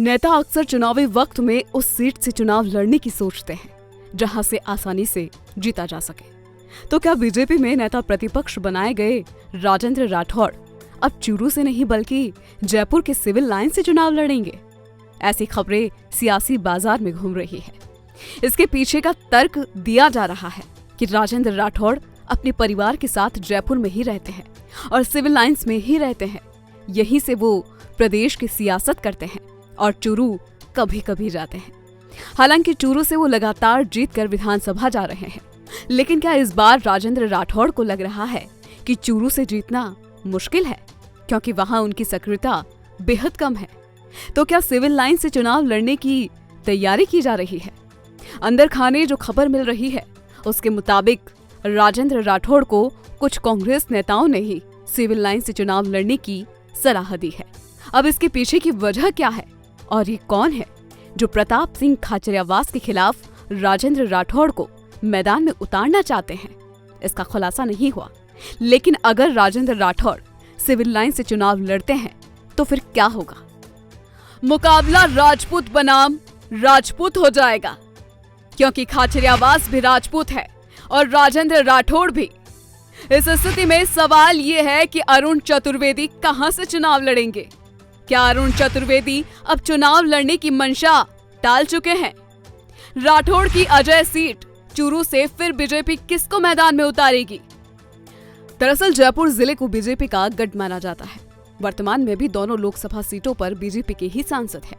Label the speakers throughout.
Speaker 1: नेता अक्सर चुनावी वक्त में उस सीट से चुनाव लड़ने की सोचते हैं जहां से आसानी से जीता जा सके। तो क्या बीजेपी में नेता प्रतिपक्ष बनाए गए राजेंद्र राठौड़ अब चूरू से नहीं बल्कि जयपुर के सिविल लाइन से चुनाव लड़ेंगे? ऐसी खबरें सियासी बाजार में घूम रही है। इसके पीछे का तर्क दिया जा रहा है कि राजेंद्र राठौड़ अपने परिवार के साथ जयपुर में ही रहते हैं और सिविल लाइंस में ही रहते हैं। यहीं से वो प्रदेश की सियासत करते हैं और चूरू कभी कभी जाते हैं। हालांकि चूरू से वो लगातार जीतकर विधानसभा जा रहे हैं, लेकिन क्या इस बार राजेंद्र राठौड़ को लग रहा है कि चूरू से जीतना मुश्किल है क्योंकि वहां उनकी सक्रियता बेहद कम है? तो क्या सिविल लाइन से चुनाव लड़ने की तैयारी की जा रही है? अंदर खाने जो खबर मिल रही है उसके मुताबिक राजेंद्र राठौड़ को कुछ कांग्रेस नेताओं ने ही सिविल लाइन से चुनाव लड़ने की सलाह दी है। अब इसके पीछे की वजह क्या है और ये कौन है जो प्रताप सिंह खाचरियावास के खिलाफ राजेंद्र राठौड़ को मैदान में उतारना चाहते हैं? इसका खुलासा नहीं हुआ, लेकिन अगर राजेंद्र राठौड़ सिविल लाइन से चुनाव लड़ते हैं तो फिर क्या होगा? मुकाबला राजपूत बनाम राजपूत हो जाएगा, क्योंकि खाचरियावास भी राजपूत है और राजेंद्र राठौड़ भी। इस स्थिति में सवाल ये है कि अरुण चतुर्वेदी कहां से चुनाव लड़ेंगे? क्या अरुण चतुर्वेदी अब चुनाव लड़ने की मंशा टाल चुके हैं? राठौड़ की अजय सीट चूरू से फिर बीजेपी किसको मैदान में उतारेगी? दरअसल जयपुर जिले को बीजेपी का गढ़ माना जाता है। वर्तमान में भी दोनों लोकसभा सीटों पर बीजेपी के ही सांसद हैं।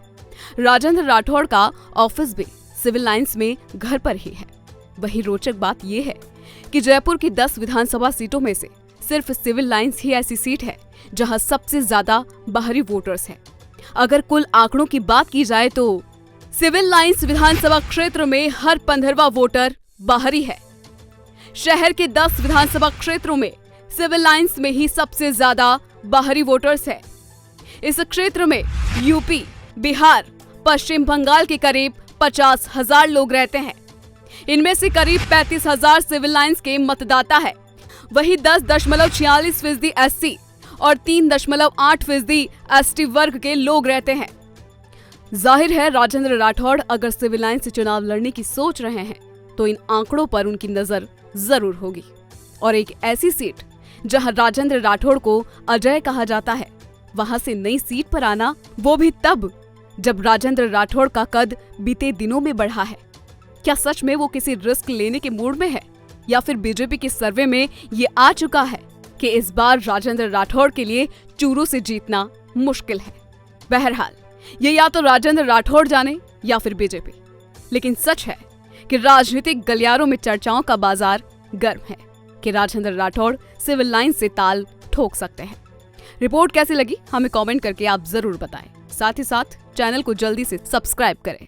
Speaker 1: राजेंद्र राठौड़ का ऑफिस भी सिविल लाइंस में घर पर ही है। वही रोचक बात यह है कि जयपुर की 10 विधानसभा सीटों में से सिर्फ सिविल लाइंस ही ऐसी सीट है जहां सबसे ज्यादा बाहरी वोटर्स हैं। अगर कुल आंकड़ों की बात की जाए तो सिविल लाइंस विधानसभा क्षेत्र में हर 15वां वोटर बाहरी है। शहर के 10 विधानसभा क्षेत्रों में सिविल लाइंस में ही सबसे ज्यादा बाहरी वोटर्स है। इस क्षेत्र में यूपी, बिहार, पश्चिम बंगाल के करीब 50,000 लोग रहते हैं। इनमें से करीब 35,000 सिविल लाइंस के मतदाता है। वही 10.46% एससी और 3.8% एसटी वर्ग के लोग रहते हैं। जाहिर है राजेंद्र राठौड़ अगर सिविल लाइन से चुनाव लड़ने की सोच रहे हैं तो इन आंकड़ों पर उनकी नजर जरूर होगी। और एक ऐसी सीट जहां राजेंद्र राठौड़ को अजय कहा जाता है, वहां से नई सीट पर आना, वो भी तब जब राजेंद्र राठौड़ का कद बीते दिनों में बढ़ा है। क्या सच में वो किसी रिस्क लेने के मूड में है या फिर बीजेपी के सर्वे में ये आ चुका है कि इस बार राजेंद्र राठौड़ के लिए चूरू से जीतना मुश्किल है? बहरहाल ये या तो राजेंद्र राठौड़ जाने या फिर बीजेपी, लेकिन सच है कि राजनीतिक गलियारों में चर्चाओं का बाजार गर्म है कि राजेंद्र राठौड़ सिविल लाइन से ताल ठोक सकते हैं। रिपोर्ट कैसी लगी हमें कमेंट करके आप जरूर बताएं। साथ ही साथ चैनल को जल्दी से सब्सक्राइब करें।